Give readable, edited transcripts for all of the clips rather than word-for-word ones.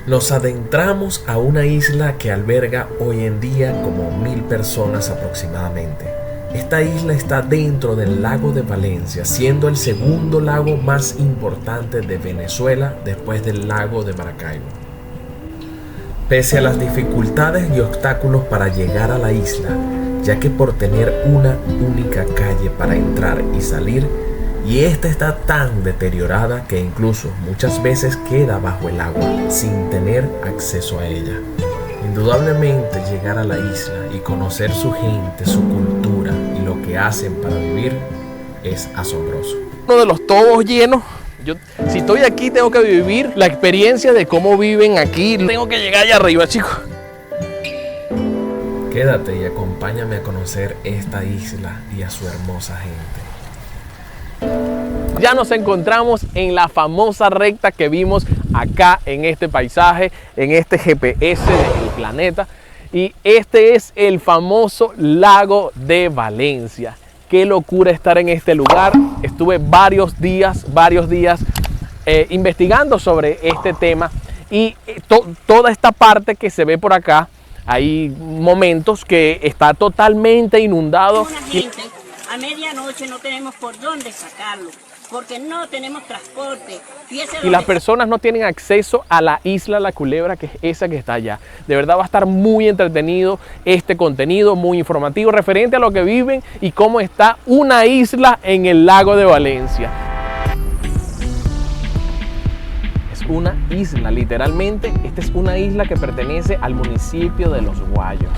Nos adentramos a una isla que alberga hoy en día como 1000 personas aproximadamente. Esta isla está dentro del lago de Valencia, siendo el segundo lago más importante de Venezuela después del lago de Maracaibo. Pese a las dificultades y obstáculos para llegar a la isla, ya que por tener una única calle para entrar y salir, y esta está tan deteriorada que incluso muchas veces queda bajo el agua sin tener acceso a ella. Indudablemente llegar a la isla y conocer su gente, su cultura y lo que hacen para vivir es asombroso. Uno de los tobos llenos. Si estoy aquí tengo que vivir la experiencia de cómo viven aquí. Tengo que llegar allá arriba, chicos. Quédate y acompáñame a conocer esta isla y a su hermosa gente. Ya nos encontramos en la famosa recta que vimos acá en este paisaje, en este GPS del planeta. Y este es el famoso lago de Valencia. Qué locura estar en este lugar. Estuve varios días investigando sobre este tema. Y toda esta parte que se ve por acá, hay momentos que está totalmente inundado. A medianoche no tenemos por dónde sacarlo, porque no tenemos transporte. Y las personas no tienen acceso a la isla La Culebra, que es esa que está allá. De verdad va a estar muy entretenido este contenido, muy informativo, referente a lo que viven y cómo está una isla en el lago de Valencia. Es una isla, literalmente, esta es una isla que pertenece al municipio de Los Guayos.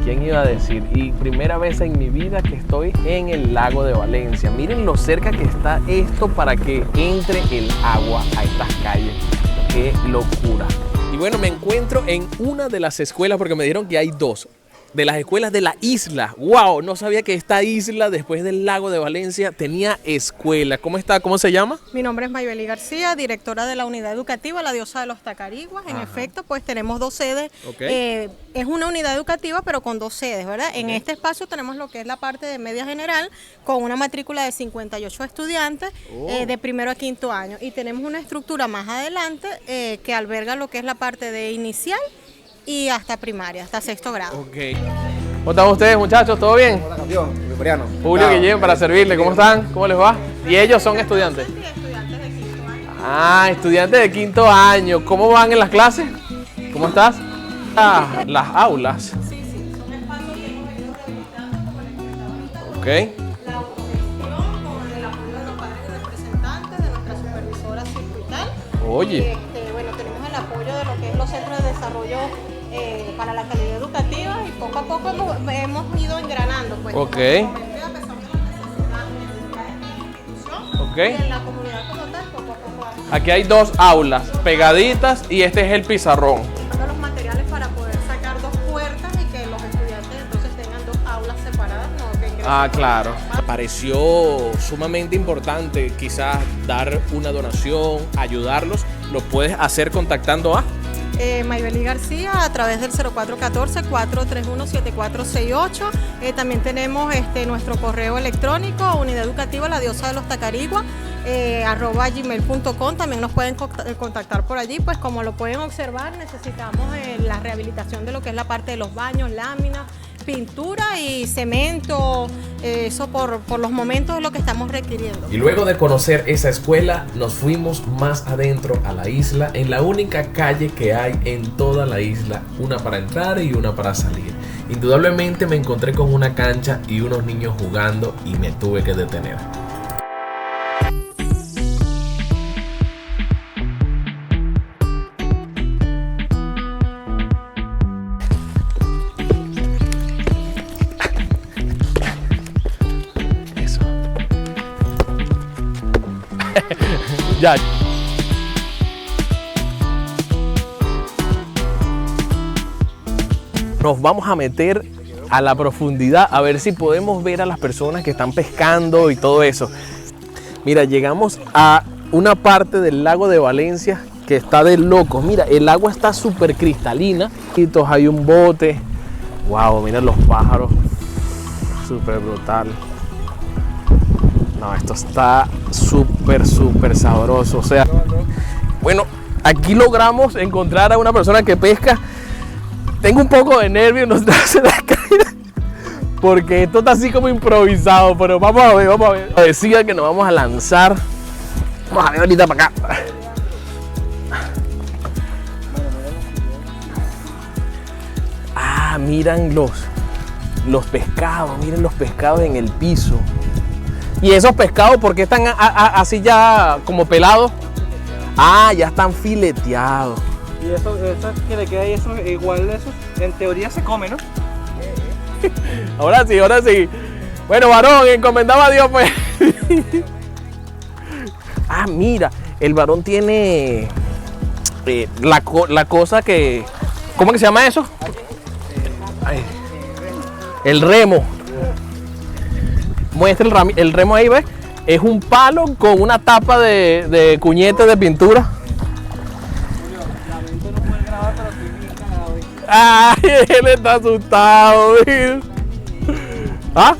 ¿Quién iba a decir? Y primera vez en mi vida que estoy en el lago de Valencia. Miren lo cerca que está esto para que entre el agua a estas calles. ¡Qué locura! Y bueno, me encuentro en una de las escuelas, porque me dijeron que hay dos, de las escuelas de la isla. ¡Wow! No sabía que esta isla, después del lago de Valencia, tenía escuela. ¿Cómo está? ¿Cómo se llama? Mi nombre es Maybeli García, directora de la unidad educativa La Diosa de los Tacariguas. En efecto, pues tenemos 2 sedes. Okay. Es una unidad educativa, pero con 2 sedes, ¿verdad? Okay. En este espacio tenemos lo que es la parte de media general, con una matrícula de 58 estudiantes de primero a quinto año. Y tenemos una estructura más adelante que alberga lo que es la parte de inicial y hasta primaria, hasta 6º grado. Ok. ¿Cómo están ustedes, muchachos? ¿Todo bien? Hola, campeón, Victoriano. Julio Guillén, para servirle. ¿Cómo están? ¿Cómo les va? ¿Y ellos son estudiantes? Sí, estudiantes de quinto año. Ah, estudiantes de quinto año. ¿Cómo van en las clases? ¿Cómo estás? Las aulas. Sí, son espacios que hemos venido rehabilitando con el que Ok. la oposición, con el apoyo de los padres y representantes, de nuestra supervisora circuital. Oye. Bueno, tenemos el apoyo de lo que es los centros de desarrollo para la calidad educativa y poco a poco hemos ido engranando. Pues, Ok. A pesar de las necesidades de la institución Ok. y en la comunidad como tal, poco a poco vamos Aquí hay 2 aulas pegaditas y este es el pizarrón. dando los materiales para poder sacar 2 puertas y que los estudiantes entonces tengan 2 aulas separadas, no que ingresen. Ah, claro. Pareció sumamente importante quizás dar una donación, ayudarlos. Lo puedes hacer contactando a... Maybeli García a través del 0414-431-7468. También tenemos nuestro correo electrónico, unidad educativa La Diosa de los Tacariguas, @gmail.com. También nos pueden contactar por allí. Pues como lo pueden observar, necesitamos la rehabilitación de lo que es la parte de los baños, láminas, pintura y cemento. Eso por los momentos es lo que estamos requiriendo. Y luego de conocer esa escuela, nos fuimos más adentro a la isla, en la única calle que hay en toda la isla, una para entrar y una para salir. Indudablemente me encontré con una cancha y unos niños jugando y me tuve que detener. Ya. Nos vamos a meter a la profundidad a ver si podemos ver a las personas que están pescando y todo eso. Mira, llegamos a una parte del lago de Valencia que está de locos. Mira, el agua está súper cristalina. Hay un bote. Wow, mira los pájaros. Súper brutal. No, esto está súper sabroso. O sea, bueno, aquí logramos encontrar a una persona que pesca. Tengo un poco de nervio, no se da caída, porque esto está así como improvisado, pero vamos a ver. Decía que nos vamos a lanzar. Vamos a ver ahorita para acá. Ah, miran los pescados, miren los pescados en el piso. ¿Y esos pescados por qué están así ya como pelados? Ah, ya están fileteados. Y eso que le queda ahí, eso igual eso en teoría se come, ¿no? Ahora sí. Bueno, varón, encomendaba a Dios, pues. Ah, mira, el varón tiene la cosa que... ¿Cómo que se llama eso? Ay, el remo. Muestra el remo ahí, ¿ves? Es un palo con una tapa de cuñete de pintura. Ay, él está asustado. ¿Ah?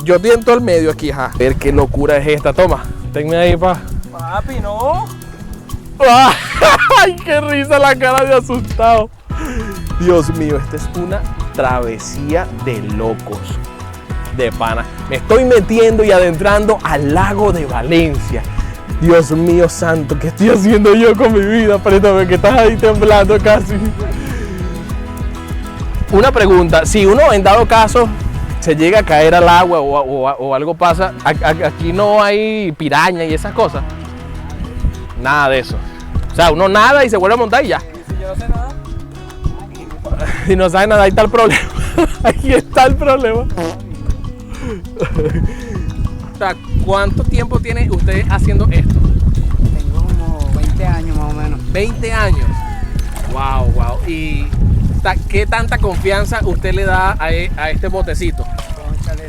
Yo tiento el medio aquí, ajá. A ver qué locura es esta. Toma, tenme ahí, pa. Papi, no. Ay, qué risa la cara de asustado. Dios mío, esta es una travesía de locos. De pana. Me estoy metiendo y adentrando al lago de Valencia. Dios mío santo, ¿qué estoy haciendo yo con mi vida? Préstame, que estás ahí temblando casi. Una pregunta, si uno en dado caso se llega a caer al agua o algo pasa, aquí no hay piraña y esas cosas. Nada de eso. O sea, uno nada y se vuelve a montar y ya. Si yo no sé nada. Si no sabe nada, ahí está el problema. Ahí está el problema. ¿Cuánto tiempo tiene usted haciendo esto? Tengo como 20 años más o menos. 20 años. Wow. ¿Y qué tanta confianza usted le da a este botecito? Cónchale,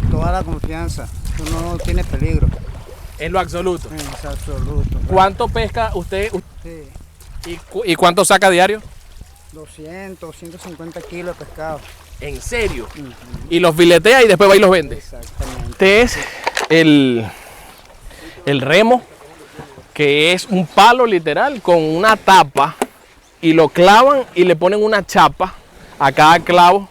toda la confianza. Tú no tienes peligro. En lo absoluto. Es absoluto. ¿Cuánto pesca usted Sí, y cuánto saca diario? 200, 150 kilos de pescado. ¿En serio? Y los filetea y después va y los vende. Exactamente. Este es el remo, que es un palo literal con una tapa y lo clavan y le ponen una chapa a cada clavo.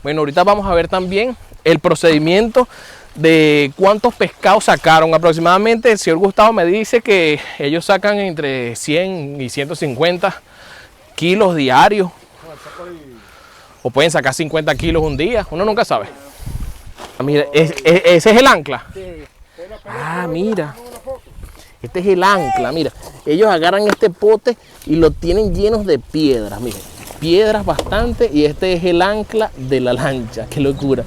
Bueno, ahorita vamos a ver también el procedimiento de cuántos pescados sacaron. Aproximadamente el señor Gustavo me dice que ellos sacan entre 100 y 150 kilos diarios. O pueden sacar 50 kilos un día, uno nunca sabe. Mira, ese es el ancla. Ah, mira. Este es el ancla, mira. Ellos agarran este pote y lo tienen llenos de piedras, miren. Piedras bastante y este es el ancla de la lancha. Qué locura.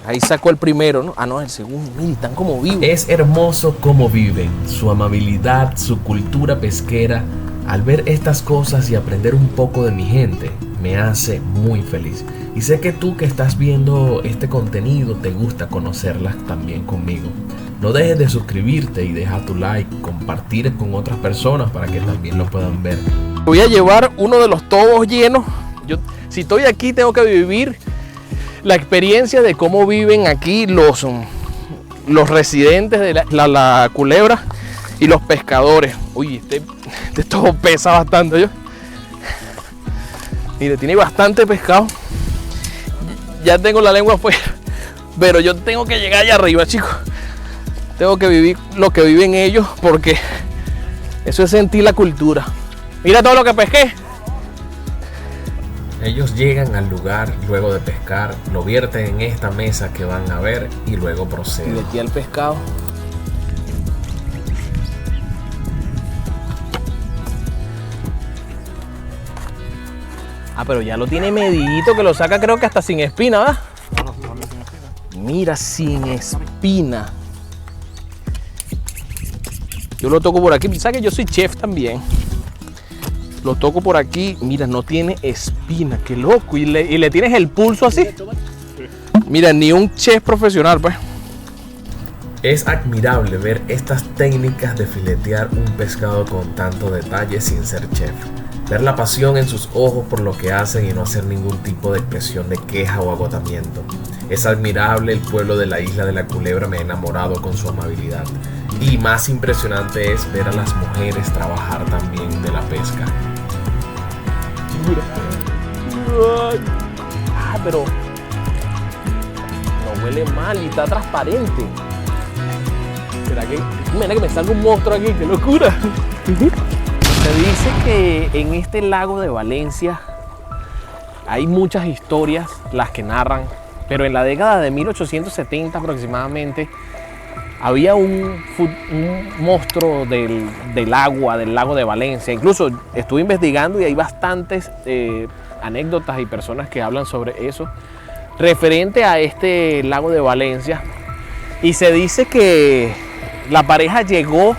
Ahí sacó el primero, ¿no? Ah, no, el segundo. Mira, están como vivos. Es hermoso cómo viven, su amabilidad, su cultura pesquera. Al ver estas cosas y aprender un poco de mi gente, me hace muy feliz. Y sé que tú que estás viendo este contenido te gusta conocerlas también conmigo. No dejes de suscribirte y deja tu like, compartir con otras personas para que también lo puedan ver. Voy a llevar uno de los tobos llenos. Si estoy aquí tengo que vivir la experiencia de cómo viven aquí los residentes de la culebra y los pescadores. Uy, este todo pesa bastante. Mire, tiene bastante pescado. Ya tengo la lengua afuera, pero yo tengo que llegar allá arriba, chicos. Tengo que vivir lo que viven ellos, porque eso es sentir la cultura. Mira todo lo que pesqué. Ellos llegan al lugar luego de pescar, lo vierten en esta mesa que van a ver y luego Y proceden. de aquí al pescado. Ah, pero ya lo tiene medidito, que lo saca creo que hasta sin espina, ¿verdad? Mira, sin espina. Yo lo toco por aquí, ¿sabes que yo soy chef también? Lo toco por aquí, mira, no tiene espina, qué loco. Y le tienes el pulso así. Mira, ni un chef profesional, pues. Es admirable ver estas técnicas de filetear un pescado con tanto detalle sin ser chef. ver la pasión en sus ojos por lo que hacen y no hacer ningún tipo de expresión de queja o agotamiento. Es admirable el pueblo de la isla de la Culebra, me ha enamorado con su amabilidad. Y más impresionante es ver a las mujeres trabajar también de la pesca. Pero no huele mal y está transparente. ¿Será que? Mira que me salga un monstruo aquí, qué locura. Se dice que en este lago de Valencia hay muchas historias, las que narran, pero en la década de 1870 aproximadamente había un monstruo del agua, del lago de Valencia. Incluso estuve investigando y hay bastantes anécdotas y personas que hablan sobre eso referente a este lago de Valencia. Y se dice que la pareja llegó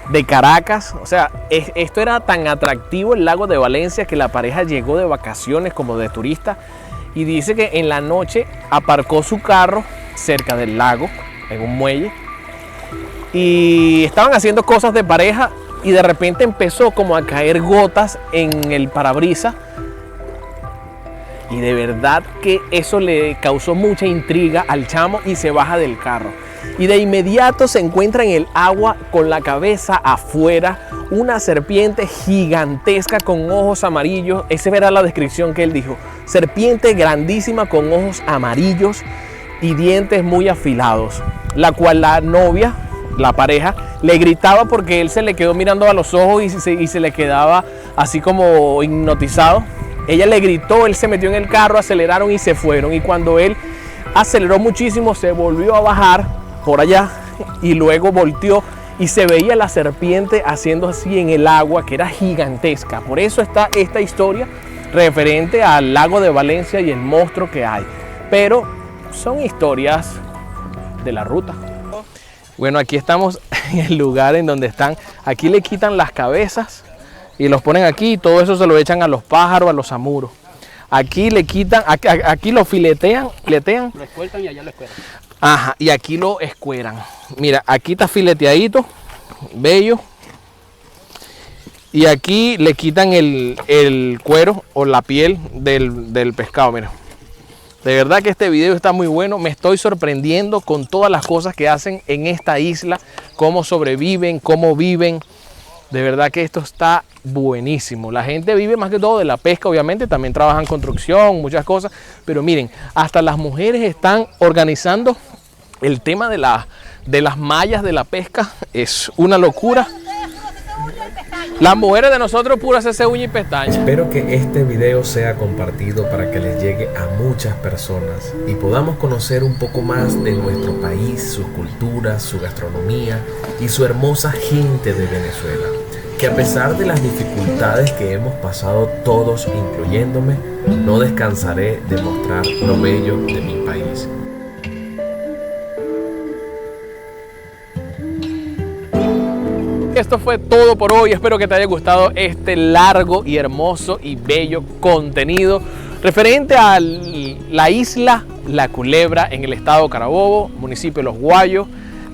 de Caracas, o sea, esto era tan atractivo el lago de Valencia que la pareja llegó de vacaciones como de turista, y dice que en la noche aparcó su carro cerca del lago en un muelle y estaban haciendo cosas de pareja y de repente empezó como a caer gotas en el parabrisas y de verdad que eso le causó mucha intriga al chamo y se baja del carro. Y de inmediato se encuentra en el agua con la cabeza afuera una serpiente gigantesca con ojos amarillos. Esa era la descripción que él dijo. Serpiente grandísima con ojos amarillos y dientes muy afilados. La cual la novia, la pareja, le gritaba porque él se le quedó mirando a los ojos y se le quedaba así como hipnotizado. Ella le gritó, él se metió en el carro, aceleraron y se fueron. Y cuando él aceleró muchísimo, se volvió a bajar por allá y luego volteó y se veía la serpiente haciendo así en el agua, que era gigantesca. Por eso está esta historia referente al lago de Valencia y el monstruo que hay. Pero son historias de la ruta. Bueno, aquí estamos en el lugar en donde están. Aquí le quitan las cabezas y los ponen aquí y todo eso se lo echan a los pájaros, a los zamuros. Aquí le quitan, aquí lo filetean. Lo escueltan y allá lo escueltan. Ajá, y aquí lo escueran. Mira, aquí está fileteadito, bello. Y aquí le quitan el cuero o la piel del pescado, mira. De verdad que este video está muy bueno. Me estoy sorprendiendo con todas las cosas que hacen en esta isla. Cómo sobreviven, cómo viven. De verdad que esto está buenísimo. La gente vive más que todo de la pesca, obviamente. También trabajan construcción, muchas cosas. Pero miren, hasta las mujeres están organizando el tema de las mallas de la pesca. Es una locura. Las mujeres de nosotros puras hacerse uña y pestaña. Espero que este video sea compartido para que les llegue a muchas personas y podamos conocer un poco más de nuestro país, sus culturas, su gastronomía y su hermosa gente de Venezuela. Que a pesar de las dificultades que hemos pasado todos, incluyéndome, no descansaré de mostrar lo bello de mi país. Esto fue todo por hoy. Espero que te haya gustado este largo y hermoso y bello contenido referente a la isla La Culebra en el estado Carabobo, municipio de Los Guayos,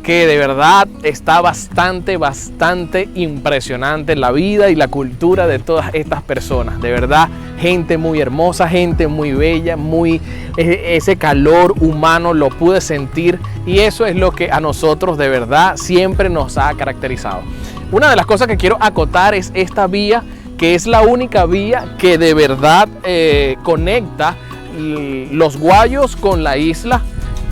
que de verdad está bastante impresionante la vida y la cultura de todas estas personas. De verdad, gente muy hermosa, gente muy bella, ese calor humano lo pude sentir y eso es lo que a nosotros de verdad siempre nos ha caracterizado. Una de las cosas que quiero acotar es esta vía, que es la única vía que de verdad conecta Los Guayos con la isla,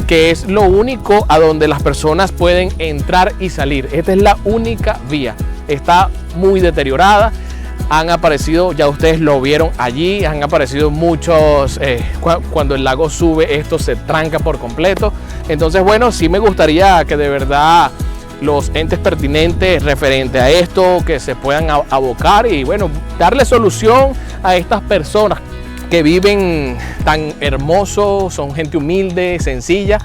que es lo único a donde las personas pueden entrar y salir. Esta es la única vía. Está muy deteriorada. Han aparecido, ya ustedes lo vieron allí, han aparecido muchos, cuando el lago sube esto se tranca por completo. Entonces bueno, sí me gustaría que de verdad los entes pertinentes referente a esto, que se puedan abocar y bueno, darle solución a estas personas que viven tan hermosos, son gente humilde, sencilla,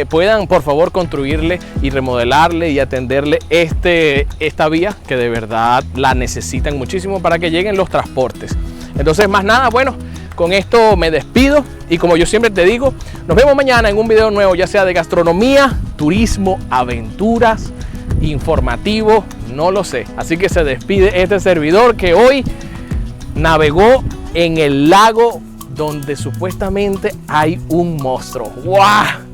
puedan por favor construirle y remodelarle y atenderle esta vía que de verdad la necesitan muchísimo para que lleguen los transportes. Entonces más nada, bueno, con esto me despido y como yo siempre te digo, nos vemos mañana en un video nuevo, ya sea de gastronomía, turismo, aventuras, informativo, no lo sé. Así que se despide este servidor que hoy navegó en el lago donde supuestamente hay un monstruo. ¡Guau!